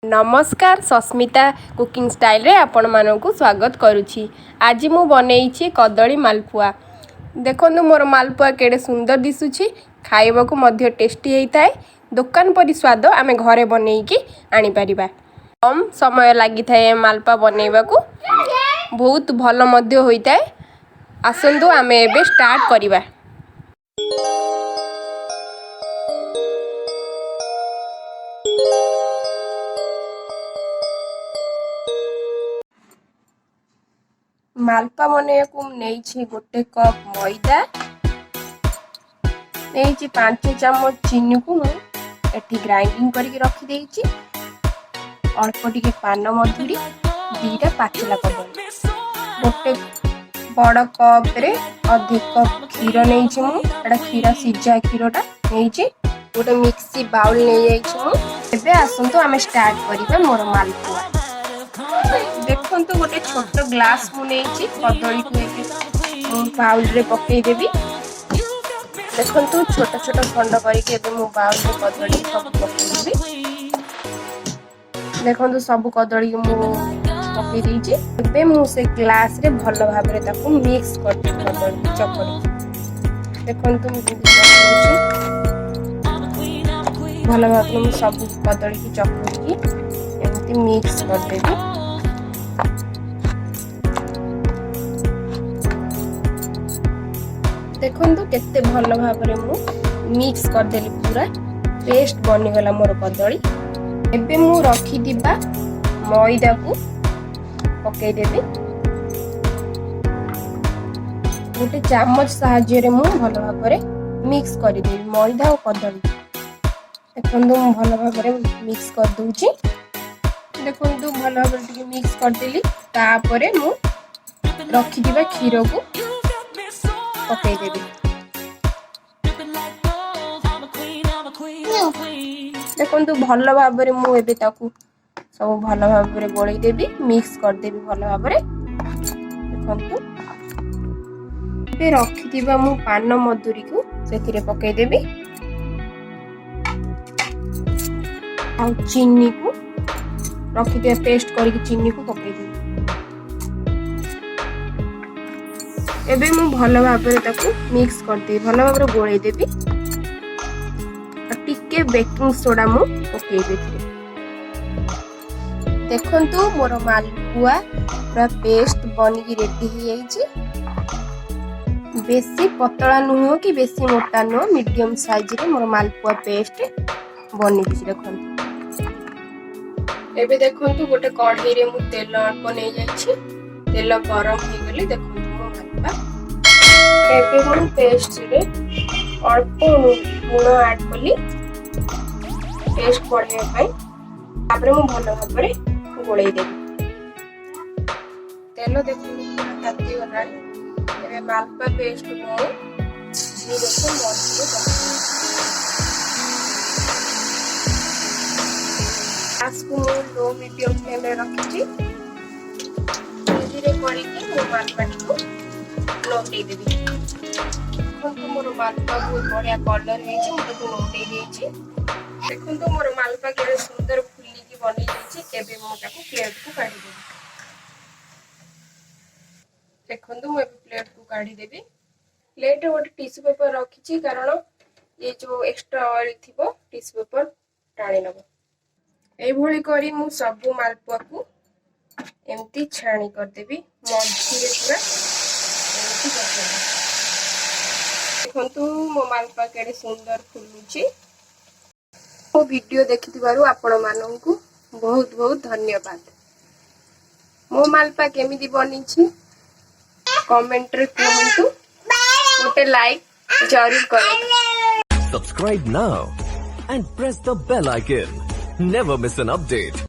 नमस्कार Sasmita cooking style रे आपण मानकु स्वागत करुछि। आज मु बनैछि कदली मालपुआ। देखंतु मोर मालपुआ केडे सुंदर दिसुछि, खाइबा को मध्य टेस्टी हेइताय। दुकान परि स्वाद आमे घरे बनैकी आनी परिबा। कम समय लागि थाए मालपुआ बनैबा को, बहुत भलो मध्य होइताय। आसंतु आमे एबे स्टार्ट करिबा। मालपा बनैयाकु नेइछि गोटे कप मैदा, नेइछि 5 चम्मच चीनी को एठी ग्राइंडिंग करके रखी देइछि। अल्प टिके पान मधुरी, दीटा पाचिला कदली, गोटे बड़ कप रे आधे कप क्षीर नेइछि मु। एटा क्षीर सिजा क्षीरटा नेइछि। गोटे मिक्सी बाउल नै जाइछि मु। एबे आसंतु आमे स्टार्ट करिबा मोर मालपुआ। देखंतु गोटे छोट ग्लास मु नेइछि, कदली को बाउल रे पकई देबी। देखंतु छोट छोट खंड करके एबे मु बाउल रे कदली सब पकई देबी। देखंतु सब कदली मु पकई देइछि। एबे मु से ग्लास रे भलो भाबरे ताकू मिक्स कर दे कदली चकड़ी। देखंतु मु चकड़ी भलो भाबरे मु सब कदली की चकड़ी एमती मिक्स कर देबी। देखंतु केते भलो भाबरे मु मिक्स कर देली, पूरा पेस्ट बनि गला मोर कदली। एबे मु रखी दिबा मैदा को पकई देबी। गोटे चम्मच सहाय्य रे मु भलो भाबरे मिक्स कर देबी मैदा और कदली। देखंतु मु भलो भाबरे मिक्स कर दोउची। देखंतु भलो भाबरे टिके मिक्स कर देली। तापरे मु रखी दिबा क्षीर को पकई देबी। देखंतु भलो भाबरे मु एबे ताकू सब भलो भाबरे गोळई देबी, मिक्स कर देबी भलो भाबरे। देखंतु एबे रखी दिबा मु पान मधुरी को सेथिरे पकई देबी। आ चीनी को रखी दिबा, पेस्ट करके चीनी को पकई देबी। एबे मु भलो भाबरे ताकू मिक्स कर दे, भलो भाबरे गोळई देबी। टिके बेकिंग सोडा मु पकई देबी। देखंतु मोर मालपुआ पूरा पेस्ट बनी की रेडी हो जाइछि। बेसी पतला नुह कि बेसी मोटा नुह, मीडियम साइज रे मोर मालपुआ पेस्ट बनी छि। देखंतु एबे देखंतु गोटे कढ़ाई रे मु तेल अल्प नै जाइछि। तेल गरम हो गेले देखंतु मो मालपुआ एबे मु पेस्ट रे अल्प लूण ऐड कली पेस्ट पड़े पाई। तापरे मु भलो भाबरे गोळई देबी। तेल देखंतु ताती गलानी। एबे मालपुआ पेस्ट को जीरो को मधुरे गैस को लो मीडियम फ्लेम रे रखिछि। धीरे धीरे करके मो मालपुआ को लौटै देबी। देखंतु मोर मालपुआ बहुत बढ़िया कलर हेछि, मु तो लौटै देछि। देखंतु मोर मालपुआ केडे सुंदर फुली की बनि जाइछि। एबे मु ताको प्लेट को काढी देबी। देखंतु मु एबे प्लेट को काढी देबी। प्लेट रे गोटे टिश्यू पेपर रखिछि, कारण ये जो एक्स्ट्रा ऑयल थिबो टिश्यू पेपर टाणी नबो। एई भଳି करी मु सब मालपुआ को एमती छाणी कर देबी। मधुरे पूरा एमती कर देबी। देखंतु मो मालपुआ केडे सुंदर फुलुछि। मो वीडियो देखिथिबारु आपण माननकु बहुत बहुत धन्यवाद। मो मालपुआ केमिति बनिछि कमेंट रे कहंतु। गोटे लाइक जरूर करो। Subscribe now and press the bell icon. Never miss an update.